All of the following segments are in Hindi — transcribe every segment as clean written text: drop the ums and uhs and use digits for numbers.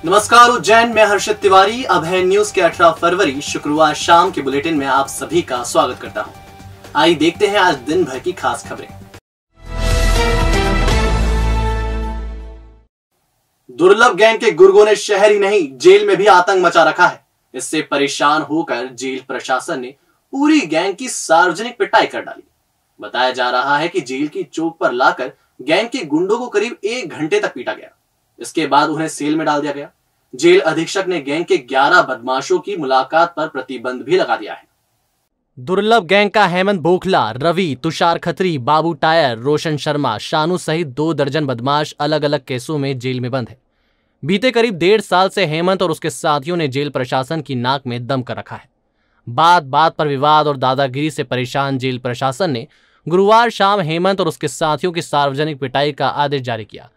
नमस्कार उज्जैन में हर्षित तिवारी। अब है न्यूज के 18 फरवरी शुक्रवार शाम के बुलेटिन में आप सभी का स्वागत करता हूं। आइए देखते हैं आज दिन भर की खास खबरें। दुर्लभ गैंग के गुर्गों ने शहर ही नहीं जेल में भी आतंक मचा रखा है। इससे परेशान होकर जेल प्रशासन ने पूरी गैंग की सार्वजनिक पिटाई कर डाली। बताया जा रहा है कि जेल की चौक पर लाकर गैंग के गुंडों को करीब 1 घंटे तक पीटा गया। इसके बाद उन्हें सेल में डाल दिया गया। जेल अधीक्षक ने गैंग के 11 बदमाशों की मुलाकात पर प्रतिबंध भी लगा दिया है। दुर्लभ गैंग का हेमंत बोखला, रवि, तुषार खत्री, बाबू टायर, रोशन शर्मा, शानू सहित 2 दर्जन बदमाश अलग अलग केसों में जेल में बंद है। बीते करीब 1.5 साल से हेमंत और उसके साथियों ने जेल प्रशासन की नाक में दम कर रखा है। बात बात पर विवाद और दादागिरी से परेशान जेल प्रशासन ने गुरुवार शाम हेमंत और उसके साथियों की सार्वजनिक पिटाई का आदेश जारी किया।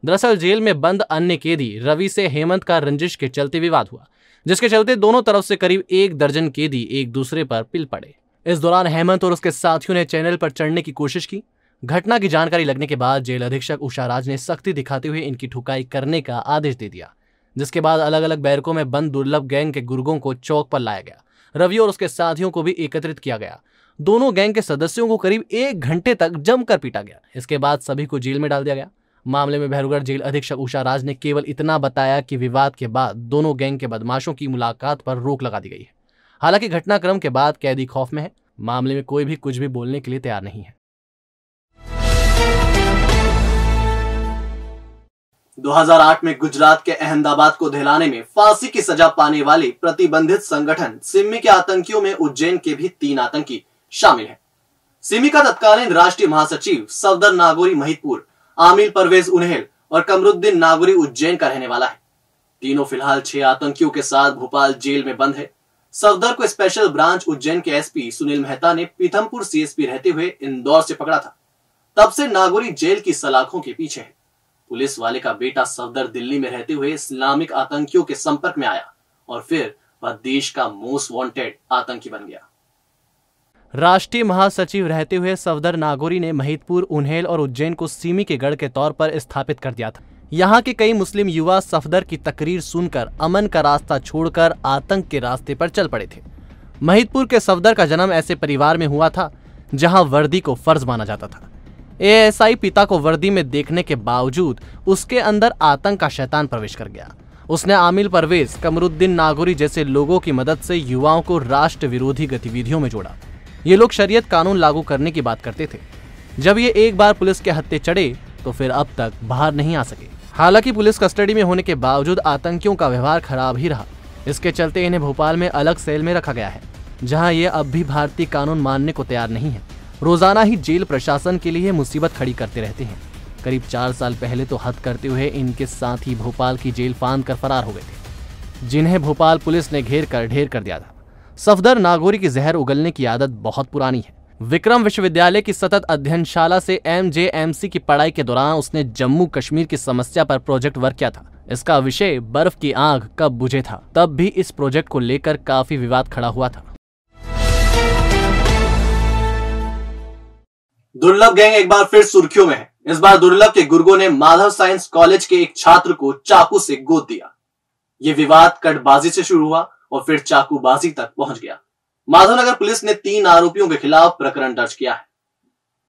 दरअसल जेल में बंद अन्य कैदी रवि से हेमंत का रंजिश के चलते विवाद हुआ, जिसके चलते दोनों तरफ से करीब 1 दर्जन कैदी एक दूसरे पर पिल पड़े। इस दौरान हेमंत और उसके साथियों ने चैनल पर चढ़ने की कोशिश की। घटना की जानकारी लगने के बाद जेल अधीक्षक उषा राज ने सख्ती दिखाते हुए इनकी ठुकाई करने का आदेश दे दिया, जिसके बाद अलग अलग बैरकों में बंद दुर्लभ गैंग के गुर्गों को चौक पर लाया गया। रवि और उसके साथियों को भी एकत्रित किया गया। दोनों गैंग के सदस्यों को करीब 1 घंटे तक जमकर पीटा गया। इसके बाद सभी को जेल में डाल दिया गया। मामले में बहरुगढ़ जेल अधीक्षक उषा राज ने केवल इतना बताया कि विवाद के बाद दोनों गैंग के बदमाशों की मुलाकात पर रोक लगा दी गई है। हालांकि घटनाक्रम के बाद कैदी खौफ में है। मामले में कोई भी कुछ भी बोलने के लिए तैयार नहीं है। 2008 में गुजरात के अहमदाबाद को दिलाने में फांसी की सजा पाने वाले प्रतिबंधित संगठन सिमी के आतंकियों में उज्जैन के भी 3 आतंकी शामिल हैं। सिमी का तत्कालीन राष्ट्रीय महासचिव सफदर नागोरी महिदपुर, आमिल परवेज उन्हेल और कमरुद्दीन नागोरी उज्जैन का रहने वाला है। तीनों फिलहाल 6 आतंकियों के साथ भोपाल जेल में बंद है। सफदर को स्पेशल ब्रांच उज्जैन के एसपी सुनील मेहता ने पीथमपुर सीएसपी रहते हुए इंदौर से पकड़ा था। तब से नागोरी जेल की सलाखों के पीछे है। पुलिस वाले का बेटा सफदर दिल्ली में रहते हुए इस्लामिक आतंकियों के संपर्क में आया और फिर वह देश का मोस्ट वांटेड आतंकी बन गया। राष्ट्रीय महासचिव रहते हुए सफदर नागोरी ने महिदपुर, उन्हेल और उज्जैन को सिमी के गढ़ के तौर पर स्थापित कर दिया था। यहाँ के कई मुस्लिम युवा सफदर की तकरीर सुनकर अमन का रास्ता छोड़कर आतंक के रास्ते पर चल पड़े थे। महिदपुर के सफदर का जन्म ऐसे परिवार में हुआ था जहाँ वर्दी को फर्ज माना जाता था। एएसआई पिता को वर्दी में देखने के बावजूद उसके अंदर आतंक का शैतान प्रवेश कर गया। उसने आमिल परवेज, कमरुद्दीन नागोरी जैसे लोगों की मदद से युवाओं को राष्ट्र विरोधी गतिविधियों में जोड़ा। ये लोग शरीयत कानून लागू करने की बात करते थे। जब ये एक बार पुलिस के हत्थे चढ़े तो फिर अब तक बाहर नहीं आ सके। हालांकि पुलिस कस्टडी में होने के बावजूद आतंकियों का व्यवहार खराब ही रहा। इसके चलते इन्हें भोपाल में अलग सेल में रखा गया है, जहां ये अब भी भारतीय कानून मानने को तैयार नहीं है। रोजाना ही जेल प्रशासन के लिए मुसीबत खड़ी करते रहते हैं। करीब 4 साल पहले तो हद करते हुए इनके साथी भोपाल की जेल फांद कर फरार हो गए थे, जिन्हें भोपाल पुलिस ने घेर कर ढेर कर दिया था। सफदर नागोरी की जहर उगलने की आदत बहुत पुरानी है। विक्रम विश्वविद्यालय की सतत अध्ययनशाला से एमजेएमसी की पढ़ाई के दौरान उसने जम्मू कश्मीर की समस्या पर प्रोजेक्ट वर्क किया था। इसका विषय बर्फ की आग कब बुझे था। तब भी इस प्रोजेक्ट को लेकर काफी विवाद खड़ा हुआ था। दुर्लभ गैंग एक बार फिर सुर्खियों में है। इस बार दुर्लभ के गुर्गों ने माधव साइंस कॉलेज के एक छात्र को चाकू से गोद दिया। ये विवाद कटबाजी से शुरू हुआ और फिर चाकूबाजी तक पहुंच गया। माधवनगर पुलिस ने 3 आरोपियों के खिलाफ प्रकरण दर्ज किया है।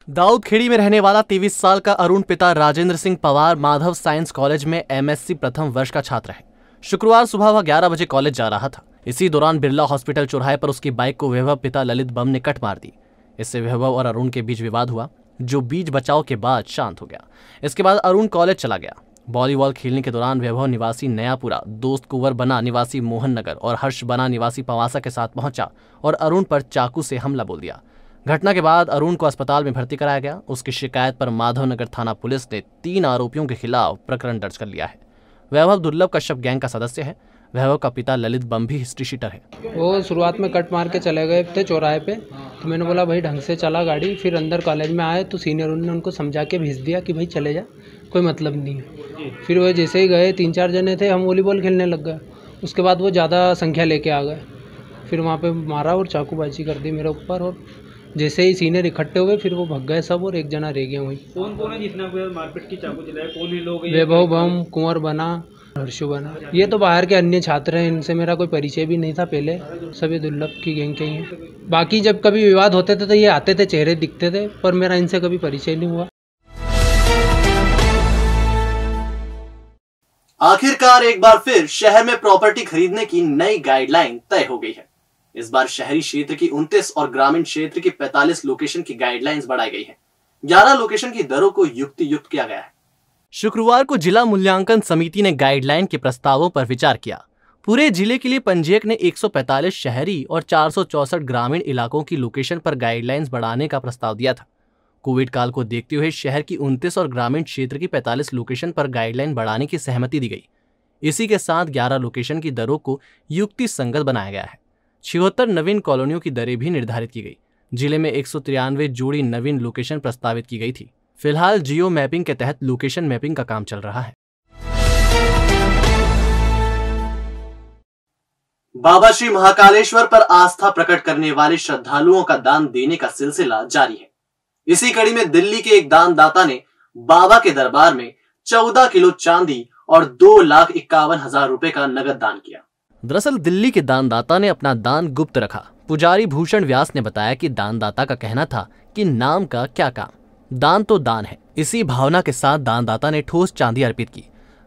दाऊदखेड़ी में रहने वाला 23 साल का अरुण पिता राजेंद्र सिंह पवार माधव साइंस कॉलेज में एमएससी प्रथम वर्ष का छात्र है। शुक्रवार सुबह वह 11 बजे कॉलेज जा रहा था। इसी दौरान बिरला हॉस्पिटल चौराहे पर उसकी बाइक को वैभव पिता ललित बम ने कट मार दी। इससे वैभव और अरुण के बीच विवाद हुआ, जो बीच बचाव के बाद शांत हो गया। इसके बाद अरुण कॉलेज चला गया। वॉलीबॉल खेलने के दौरान वैभव निवासी नयापुरा, दोस्त कुंवर बना निवासी मोहन नगर और हर्ष बना निवासी पवासा के साथ पहुंचा और अरुण पर चाकू से हमला बोल दिया। घटना के बाद अरुण को अस्पताल में भर्ती कराया गया। उसकी शिकायत पर माधवनगर थाना पुलिस ने 3 आरोपियों के खिलाफ प्रकरण दर्ज कर लिया है। वैभव दुर्लभ कश्यप गैंग का सदस्य है। वैभव का पिता ललित बम भी हिस्ट्री शीटर है। वो शुरुआत में कट मार के चले गए थे चौराहे पे, तो मैंने बोला भाई ढंग से चला गाड़ी। फिर अंदर कॉलेज में आए तो सीनियर ने उनको समझा के भेज दिया कि भाई चले जा, कोई मतलब नहीं है। फिर वो जैसे ही गए, 3-4 जने थे, हम वॉलीबॉल खेलने लग गए। उसके बाद वो ज़्यादा संख्या लेके आ गए। फिर वहाँ पे मारा और चाकूबाजी कर दी मेरे ऊपर। और जैसे ही सीनियर इकट्ठे हुए फिर वो भग गए सब और एक जना रह गया वहीं। कौन कौन है जिसने मारपीट की चाकू चलाया? कौन है लोग? वैभव बम, कुंवर बना, हर्षु बना। ये तो बाहर के अन्य छात्र हैं, इनसे मेरा कोई परिचय भी नहीं था पहले, सभी दुर्लभ की गैंग के ही हैं। बाकी जब कभी विवाद होते थे तो ये आते थे, चेहरे दिखते थे, पर मेरा इनसे कभी परिचय नहीं हुआ। आखिरकार एक बार फिर शहर में प्रॉपर्टी खरीदने की नई गाइडलाइन तय हो गई है। इस बार शहरी क्षेत्र की 29 और ग्रामीण क्षेत्र की 45 लोकेशन की गाइडलाइंस बढ़ाई गई है। 11 लोकेशन की दरों को युक्त किया गया है। शुक्रवार को जिला मूल्यांकन समिति ने गाइडलाइन के प्रस्तावों पर विचार किया। पूरे जिले के लिए पंजीयक ने 145 शहरी और 464 ग्रामीण इलाकों की लोकेशन पर गाइडलाइंस बढ़ाने का प्रस्ताव दिया था। कोविड काल को देखते हुए शहर की 29 और ग्रामीण क्षेत्र की 45 लोकेशन पर गाइडलाइन बढ़ाने की सहमति दी गई। इसी के साथ 11 लोकेशन की दरों को युक्ति संगत बनाया गया है। 76 नवीन कॉलोनियों की दरें भी निर्धारित की गई। जिले में 193 जोड़ी नवीन लोकेशन प्रस्तावित की गई थी। फिलहाल जियो मैपिंग के तहत लोकेशन मैपिंग का काम चल रहा है। बाबा श्री महाकालेश्वर पर आस्था प्रकट करने वाले श्रद्धालुओं का दान देने का सिलसिला जारी है। इसी कड़ी में दिल्ली के एक दानदाता ने बाबा के दरबार में 14 किलो चांदी और 2,51,000 रुपए का नगद दान किया। दरअसल दिल्ली के दानदाता ने अपना दान गुप्त रखा। पुजारी भूषण व्यास ने बताया कि दानदाता का कहना था कि नाम का क्या काम, दान तो दान है। इसी भावना के साथ दानदाता ने ठोस चांदी अर्पित की।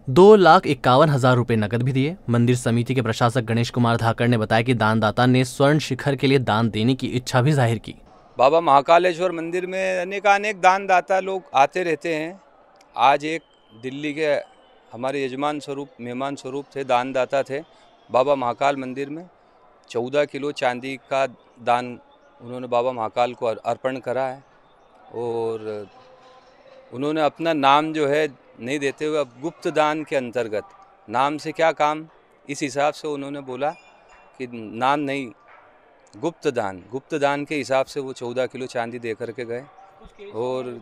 2,51,000 रुपए नगद भी दिए। मंदिर समिति के प्रशासक गणेश कुमार धाकड़ ने बताया कि दानदाता ने स्वर्ण शिखर के लिए दान देने की इच्छा भी जाहिर की। बाबा महाकालेश्वर मंदिर में अनेक दानदाता लोग आते रहते हैं। आज एक दिल्ली के हमारे यजमान स्वरूप, मेहमान स्वरूप थे, दानदाता थे बाबा महाकाल मंदिर में। 14 किलो चांदी का दान उन्होंने बाबा महाकाल को अर्पण करा है और उन्होंने अपना नाम जो है नहीं देते हुए अब गुप्त दान के अंतर्गत, नाम से क्या काम, इस हिसाब से उन्होंने बोला कि नाम नहीं, गुप्त दान के हिसाब से वो 14 किलो चांदी दे करके गए और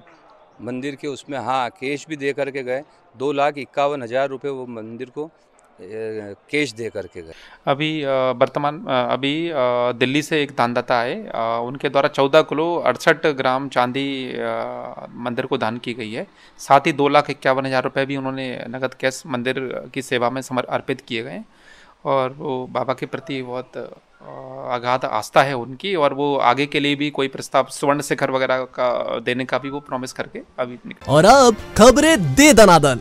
मंदिर के उसमें कैश भी दे करके गए। 2,51,000 रुपये वो मंदिर को कैश दे करके गए। अभी दिल्ली से एक दानदाता आए, उनके द्वारा 14 किलो 68 ग्राम चांदी मंदिर को दान की गई है। साथ ही 2,51,000 रुपये भी उन्होंने नगद कैश मंदिर की सेवा में अर्पित किए गए और वो बाबा के प्रति बहुत अगाध आस्था है उनकी और वो आगे के लिए भी कोई प्रस्ताव स्वर्ण शिखर वगैरह का देने का भी वो प्रॉमिस करके अभी। और अब खबरें दे दनादन।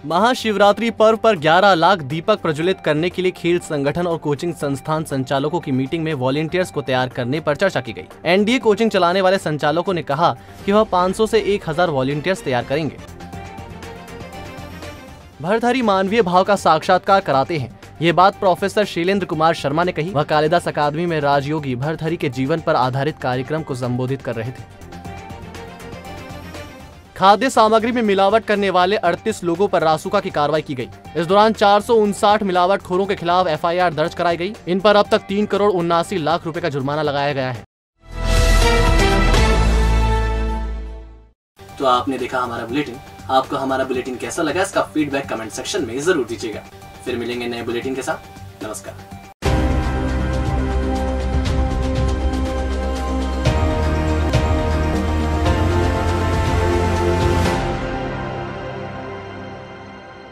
महाशिवरात्रि पर्व पर 11 लाख दीपक प्रज्वलित करने के लिए खेल संगठन और कोचिंग संस्थान संचालकों की मीटिंग में वॉलंटियर्स को तैयार करने पर चर्चा की गई। एनडीए कोचिंग चलाने वाले संचालकों ने कहा कि वह 500 से 1,000 वॉलंटियर्स तैयार करेंगे। भरथरी मानवीय भाव का साक्षात्कार कराते हैं, ये बात प्रोफेसर शैलेंद्र कुमार शर्मा ने कही। वह कालिदास अकादमी में राजयोगी भरथरी के जीवन पर आधारित कार्यक्रम को संबोधित कर रहे थे। खाद्य सामग्री में मिलावट करने वाले 38 लोगों पर रासुका की कार्रवाई की गई। इस दौरान 459 मिलावटखोरों के खिलाफ एफआईआर दर्ज कराई गई। इन पर अब तक 3,79,00,000 रुपए का जुर्माना लगाया गया है। तो आपने देखा हमारा बुलेटिन। आपको हमारा बुलेटिन कैसा लगा, इसका फीडबैक कमेंट सेक्शन में जरूर दीजिएगा। फिर मिलेंगे नए बुलेटिन के साथ। नमस्कार।